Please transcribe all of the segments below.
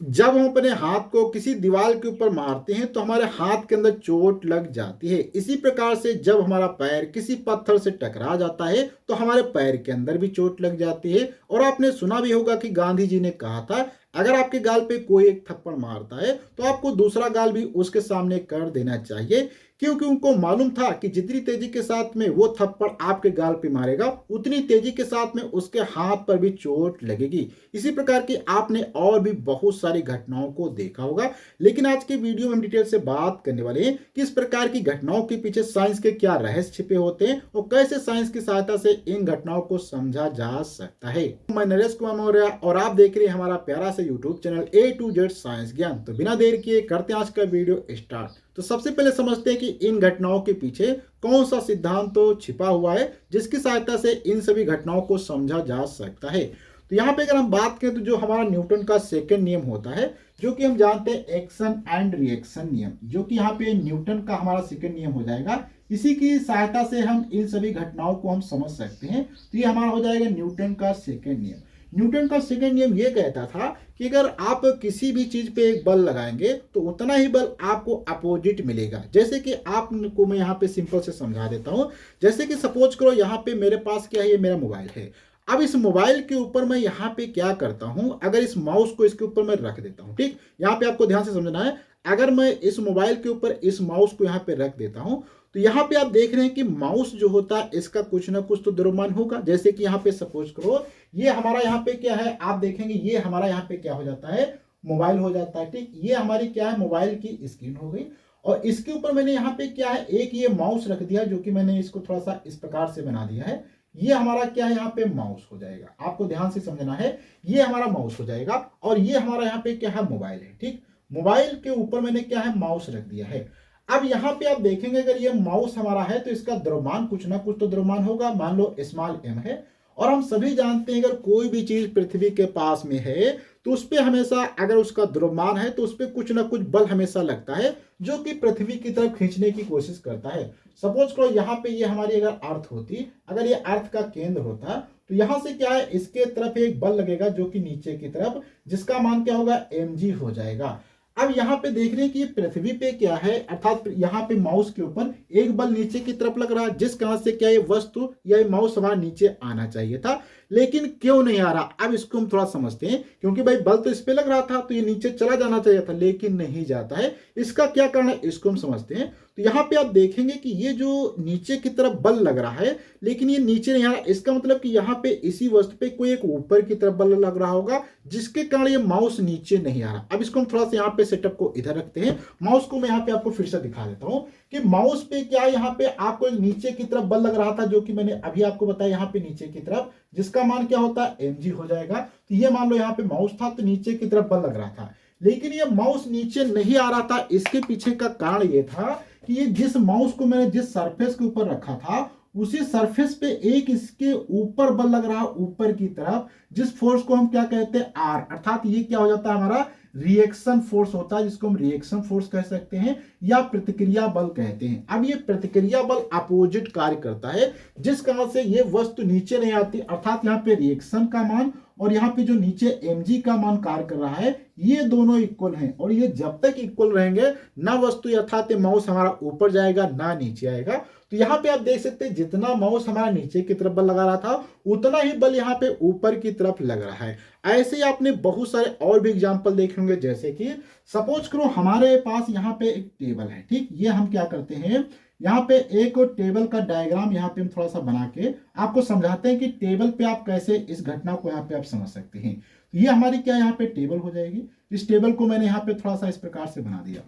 जब हम अपने हाथ को किसी दीवार के ऊपर मारते हैं तो हमारे हाथ के अंदर चोट लग जाती है। इसी प्रकार से जब हमारा पैर किसी पत्थर से टकरा जाता है तो हमारे पैर के अंदर भी चोट लग जाती है। और आपने सुना भी होगा कि गांधी जी ने कहा था, अगर आपके गाल पे कोई एक थप्पड़ मारता है तो आपको दूसरा गाल भी उसके सामने कर देना चाहिए, क्योंकि उनको मालूम था कि जितनी तेजी के साथ में वो थप्पड़ आपके गाल पे मारेगा उतनी तेजी के साथ में उसके हाथ पर भी चोट लगेगी। इसी प्रकार की आपने और भी बहुत सारी घटनाओं को देखा होगा, लेकिन आज के वीडियो में हम डिटेल से बात करने वाले हैं कि इस प्रकार की घटनाओं के पीछे साइंस के क्या रहस्य छिपे होते हैं और कैसे साइंस की सहायता से इन घटनाओं को समझा जा सकता है। मैं नरेश कुमार मौर्य और आप देख रहे हैं हमारा प्यारा सा YouTube channel A to Z science ज्ञान। तो बिना देर किए करते हैं आज का वीडियो स्टार्ट। तो सबसे पहले समझते हैं कि इन घटनाओं के पीछे कौन सा सिद्धांत तो छिपा हुआ है जिसकी सहायता से इन सभी घटनाओं को समझा जा सकता है। तो यहाँ पे अगर हम बात करें तो जो हमारा न्यूटन का सेकंड नियम होता है, जो कि हम जानते हैं एक्शन एंड रिएक्शन नियम, जो कि यहाँ पे न्यूटन का हमारा सेकंड नियम हो जाएगा। इसी की सहायता से हम इन सभी घटनाओं को हम समझ सकते हैं। तो ये हमारा हो जाएगा न्यूटन का सेकंड नियम। न्यूटन का सेकंड नियम ये कहता था कि अगर आप किसी भी चीज पे एक बल लगाएंगे तो उतना ही बल आपको अपोजिट मिलेगा। जैसे कि आपको मैं यहाँ पे सिंपल से समझा देता हूँ। जैसे कि सपोज करो यहाँ पे मेरे पास क्या है, ये मेरा मोबाइल है। अब इस मोबाइल के ऊपर मैं यहाँ पे क्या करता हूँ, अगर इस माउस को इसके ऊपर मैं रख देता हूँ, ठीक, यहाँ पे आपको ध्यान से समझना है। अगर मैं इस मोबाइल के ऊपर इस माउस को यहाँ पे रख देता हूँ तो यहाँ पे आप देख रहे हैं कि माउस जो होता है इसका कुछ ना कुछ तो द्रव्यमान होगा। जैसे कि यहाँ पे सपोज करो ये हमारा यहाँ पे क्या है, आप देखेंगे ये हमारा यहाँ पे क्या हो जाता है, मोबाइल हो जाता है, ठीक। ये हमारी क्या है, मोबाइल की स्क्रीन हो गई। और इसके ऊपर मैंने यहाँ पे क्या है, एक ये माउस रख दिया, जो कि मैंने इसको थोड़ा सा इस प्रकार से बना दिया है। ये हमारा क्या है, यहाँ पे माउस हो जाएगा। आपको ध्यान से समझना है, ये हमारा माउस हो जाएगा और ये हमारा यहाँ पे क्या है, मोबाइल है, ठीक। मोबाइल के ऊपर मैंने क्या है, माउस रख दिया है। अब यहाँ पे आप देखेंगे अगर ये माउस हमारा है तो इसका द्रव्यमान कुछ ना कुछ तो द्रव्यमान होगा, मान लो स्मॉल m है। और हम सभी जानते हैं अगर कोई भी चीज पृथ्वी के पास में है तो उस पे हमेशा अगर उसका द्रव्यमान है तो उस पे कुछ ना कुछ बल हमेशा लगता है, जो कि पृथ्वी की तरफ खींचने की कोशिश करता है। सपोज करो यहाँ पे ये हमारी अगर अर्थ होती, अगर ये अर्थ का केंद्र होता तो यहाँ से क्या है, इसके तरफ एक बल लगेगा जो कि नीचे की तरफ, जिसका मान क्या होगा, mg हो जाएगा। अब यहाँ पे देख रहे हैं कि पृथ्वी पे क्या है, अर्थात यहाँ पे माउस के ऊपर एक बल नीचे की तरफ लग रहा है, जिस कारण से क्या ये वस्तु या ये माउस हमारा नीचे आना चाहिए था, लेकिन क्यों नहीं आ रहा। अब इसको हम थोड़ा समझते हैं, क्योंकि भाई बल तो इस पे लग रहा था तो ये नीचे चला जाना चाहिए था, लेकिन नहीं जाता है। इसका क्या कारण है, इसको हम समझते हैं। तो यहाँ पे आप देखेंगे कि ये जो नीचे की तरफ बल लग रहा है लेकिन ये नीचे नहीं आ रहा, इसका मतलब कि यहाँ पे इसी वस्तु पे कोई एक ऊपर की तरफ बल लग रहा होगा, जिसके कारण ये माउस नीचे नहीं आ रहा। अब इसको हम थोड़ा सा यहाँ पे सेटअप को इधर रखते हैं। माउस को मैं यहाँ पे आपको फिर से दिखा देता हूँ कि माउस पे क्या है, यहाँ पे आपको नीचे की तरफ बल लग रहा था, जो कि मैंने अभी आपको बताया, यहाँ पे नीचे की तरफ, जिसका मान क्या होता है, mg हो जाएगा। तो ये मान लो यहाँ पे माउस था तो नीचे की तरफ बल लग रहा था, लेकिन ये माउस नीचे नहीं आ रहा था। इसके पीछे का कारण ये था कि ये जिस माउस को मैंने जिस सरफेस के ऊपर रखा था उसी सरफेस पे एक इसके ऊपर बल लग रहा, ऊपर की तरफ, जिस फोर्स को हम क्या कहते हैं, आर। अर्थात ये क्या हो जाता है, हमारा रिएक्शन फोर्स होता है, जिसको हम रिएक्शन फोर्स कह सकते हैं या प्रतिक्रिया बल कहते हैं। अब ये प्रतिक्रिया बल अपोजिट कार्य करता है, जिस कारण से ये वस्तु नीचे नहीं आती। अर्थात यहाँ पे रिएक्शन का मान और यहाँ पे जो नीचे mg का मान कार्य कर रहा है, ये दोनों इक्वल हैं। और ये जब तक इक्वल रहेंगे ना वस्तु अर्थात माउस हमारा ऊपर जाएगा ना नीचे आएगा। तो यहाँ पे आप देख सकते हैं जितना माउस हमारा नीचे की तरफ बल लगा रहा था उतना ही बल यहाँ पे ऊपर की तरफ लग रहा है। ऐसे ही आपने बहुत सारे और भी एग्जांपल देखे होंगे। जैसे कि सपोज करो हमारे पास यहाँ पे एक टेबल है, ठीक। ये हम क्या करते हैं, यहाँ पे एक टेबल का डायग्राम यहाँ पे हम थोड़ा सा बना के आपको समझाते हैं कि टेबल पे आप कैसे इस घटना को यहाँ पे आप समझ सकते हैं। तो ये हमारी क्या यहाँ पे टेबल हो जाएगी। इस टेबल को मैंने यहाँ पे थोड़ा सा इस प्रकार से बना दिया।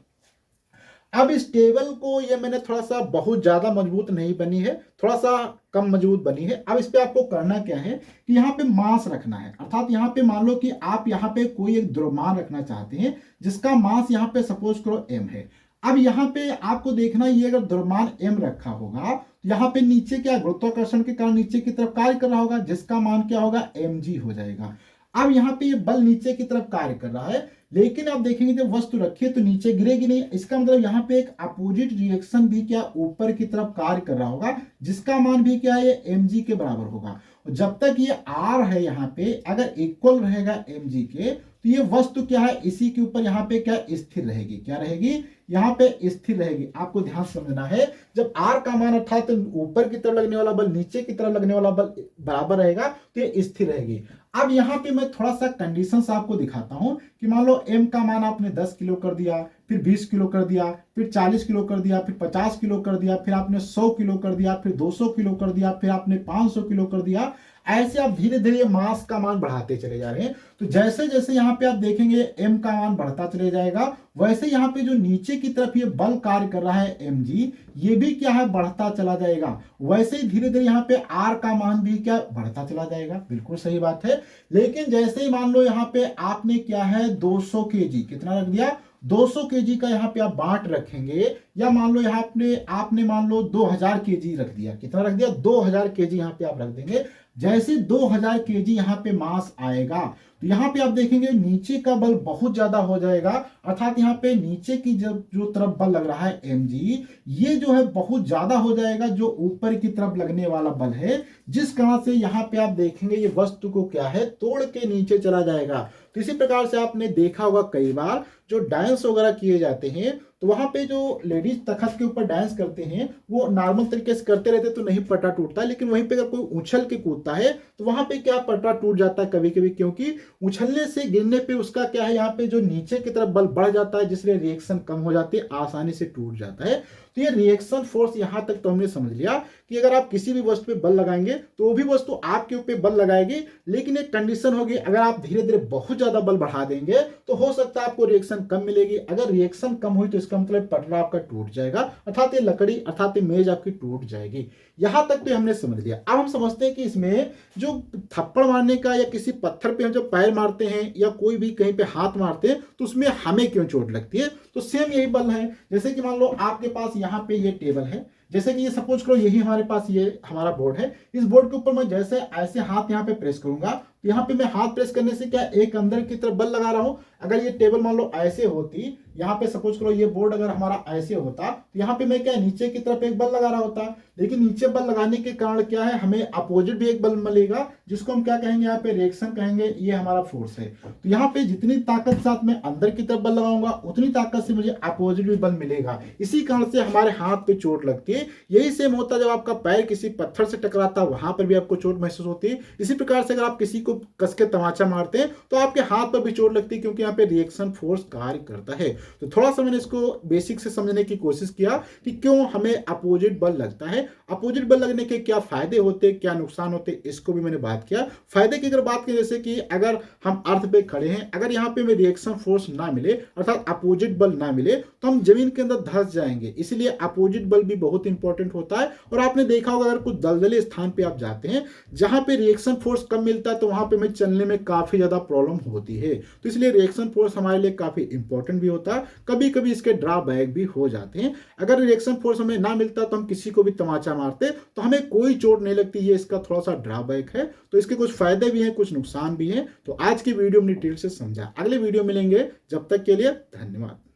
अब इस टेबल को ये मैंने थोड़ा सा, बहुत ज्यादा मजबूत नहीं बनी है, थोड़ा सा कम मजबूत बनी है। अब इस पे आपको करना क्या है कि यहाँ पे मास रखना है। अर्थात यहाँ पे मान लो कि आप यहाँ पे कोई एक द्रव्यमान रखना चाहते हैं जिसका मास यहाँ पे सपोज करो m है। अब यहाँ पे आपको देखना, ये अगर द्रव्यमान m रखा होगा तो यहाँ पे नीचे क्या, गुरुत्वाकर्षण के कारण नीचे की तरफ कार्य कर रहा होगा, जिसका मान क्या होगा, mg हो जाएगा। अब यहाँ पे ये बल नीचे की तरफ कार्य कर रहा है, लेकिन आप देखेंगे जब वस्तु रखी है तो नीचे गिरेगी नहीं। इसका मतलब यहाँ पे एक अपोजिट रिएक्शन भी क्या, ऊपर की तरफ कार्य कर रहा होगा, जिसका मान भी क्या है, ये mg के बराबर होगा। और जब तक ये r है यहाँ पे अगर इक्वल रहेगा mg के, तो तो ये वस्तु क्या है, इसी के ऊपर यहाँ पे क्या स्थिर रहेगी, क्या रहेगी, यहाँ पे स्थिर रहेगी। आपको ध्यान समझना है, जब R का मान अर्थात ऊपर की तरफ लगने वाला बल नीचे की तरफ लगने वाला बल बराबर रहेगा तो ये स्थिर रहेगी। अब यहाँ पे मैं थोड़ा सा कंडीशंस आपको दिखाता हूं कि मान लो M का मान आपने 10 किलो कर दिया, फिर 20 किलो कर दिया, फिर 40 किलो कर दिया, फिर 50 किलो कर दिया, फिर आपने 100 किलो कर दिया, फिर 200 किलो कर दिया, फिर आपने 500 किलो कर दिया। ऐसे आप धीरे धीरे मास का मान बढ़ाते चले जा रहे हैं। तो जैसे जैसे यहाँ पे आप देखेंगे M का मान बढ़ता चले जाएगा, वैसे यहाँ पे जो नीचे की तरफ ये बल कार्य कर रहा है mg, ये भी क्या है, बढ़ता चला जाएगा। वैसे ही धीरे धीरे यहाँ पे R का मान भी क्या बढ़ता चला जाएगा। बिल्कुल सही बात है। लेकिन जैसे ही मान लो यहाँ पे आपने क्या है 200 kg कितना रख दिया, 200 kg का यहाँ पे आप बाट रखेंगे, या मान लो यहाँ आपने मान लो 2000 kg रख दिया, कितना रख दिया, 2000 kg यहाँ पे आप रख देंगे। जैसे 2000 kg यहाँ पे मास आएगा तो यहाँ पे आप देखेंगे नीचे का बल बहुत ज्यादा हो जाएगा, अर्थात यहाँ पे नीचे की जो तरफ बल लग रहा है mg, ये जो है बहुत ज्यादा हो जाएगा जो ऊपर की तरफ लगने वाला बल है, जिस कारण से यहाँ पे आप देखेंगे ये वस्तु को क्या है, तोड़ के नीचे चला जाएगा। तो इसी प्रकार से आपने देखा होगा कई बार जो डांस वगैरह किए जाते हैं तो वहां पे जो लेडीज तखत के ऊपर डांस करते हैं वो नॉर्मल तरीके से करते रहते तो नहीं पट्टा टूटता, लेकिन वहीं पे अगर कोई उछल के कूदता है तो वहां पे क्या पट्टा टूट जाता है कभी कभी, क्योंकि उछलने से गिरने पे उसका क्या है, यहाँ पे जो नीचे की तरफ बल बढ़ जाता है जिसलिए रिएक्शन कम हो जाती है, आसानी से टूट जाता है। तो ये रिएक्शन फोर्स यहाँ तक तो हमने समझ लिया कि अगर आप किसी भी वस्तु पे बल लगाएंगे तो वो भी वस्तु आपके ऊपर बल लगाएगी, लेकिन एक कंडीशन होगी, अगर आप धीरे धीरे बहुत ज्यादा बल बढ़ा देंगे तो हो सकता है आपको रिएक्शन कम मिलेगी। अगर रिएक्शन कम हुई तो इसका मतलब पटरा आपका टूट जाएगा, अर्थात ये लकड़ी अर्थात ये मेज आपकी टूट जाएगी। यहां तक तो हमने समझ लिया। अब हम समझते हैं कि इसमें जो थप्पड़ मारने का या किसी पत्थर पे हम जब पैर मारते हैं या कोई भी कहीं पे हाथ मारते हैं तो उसमें हमें क्यों चोट लगती है। तो सेम यही बल है। जैसे कि मान लो आपके पास यहाँ पे ये टेबल है, जैसे कि ये सपोज करो यही हमारे पास ये हमारा बोर्ड है, इस बोर्ड के ऊपर मैं जैसे ऐसे हाथ यहाँ पे प्रेस करूंगा तो यहाँ पे मैं हाथ प्रेस करने से क्या एक अंदर की तरफ बल लगा रहा हूं। अगर ये टेबल मान लो ऐसे होती, यहाँ पे सपोज करो ये बोर्ड अगर हमारा ऐसे होता तो यहाँ पे मैं क्या नीचे की तरफ एक बल लगा रहा होता, लेकिन नीचे बल लगाने के कारण क्या है, हमें अपोजिट भी एक बल मिलेगा जिसको हम क्या कहेंगे, यहाँ पे रिएक्शन कहेंगे, ये हमारा फोर्स है। तो यहाँ पे जितनी ताकत साथ में अंदर की तरफ बल लगाऊंगा उतनी ताकत से मुझे अपोजिट भी बल मिलेगा, इसी कारण से हमारे हाथ पे चोट लगती है। यही सेम होता है जब आपका पैर किसी पत्थर से टकराता है, वहां पर भी आपको चोट महसूस होती है। इसी प्रकार से अगर आप किसी को कस के तमाचा मारते हैं तो आपके हाथ पर भी चोट लगती है, क्योंकि यहाँ पे रिएक्शन फोर्स कार्य करता है। तो थोड़ा सा मैंने इसको बेसिक से समझने की कोशिश किया कि क्यों हमें अपोजिट बल लगता है, अपोजिट बल लगने के क्या फायदे होते, क्या नुकसान होते, इसको भी मैंने बात किया। फायदे की अगर बात करें, जैसे कि अगर हम अर्थ पे खड़े हैं, अगर यहाँ पे हमें रिएक्शन फोर्स ना मिले अर्थात अपोजिट बल ना मिले तो हम जमीन के अंदर धंस जाएंगे, इसलिए अपोजिट बल भी बहुत इंपॉर्टेंट होता है। और आपने देखा होगा अगर कुछ दलदले स्थान पे आप जाते हैं जहां पे रिएक्शन फोर्स कम मिलता है तो वहां पे हमें चलने में काफी ज्यादा प्रॉब्लम होती है। तो इसलिए रिएक्शन फोर्स हमारे लिए काफी इंपॉर्टेंट भी होता है, कभी कभी इसके ड्रॉबैक भी हो जाते हैं। अगर रिएक्शन फोर्स हमें ना मिलता तो हम किसी को भी तमाचा मारते तो हमें कोई चोट नहीं लगती, ये इसका थोड़ा सा ड्रॉबैक है। तो इसके कुछ फायदे भी हैं, कुछ नुकसान भी हैं। तो आज की वीडियो में डिटेल से समझा, अगले वीडियो मिलेंगे, जब तक के लिए धन्यवाद।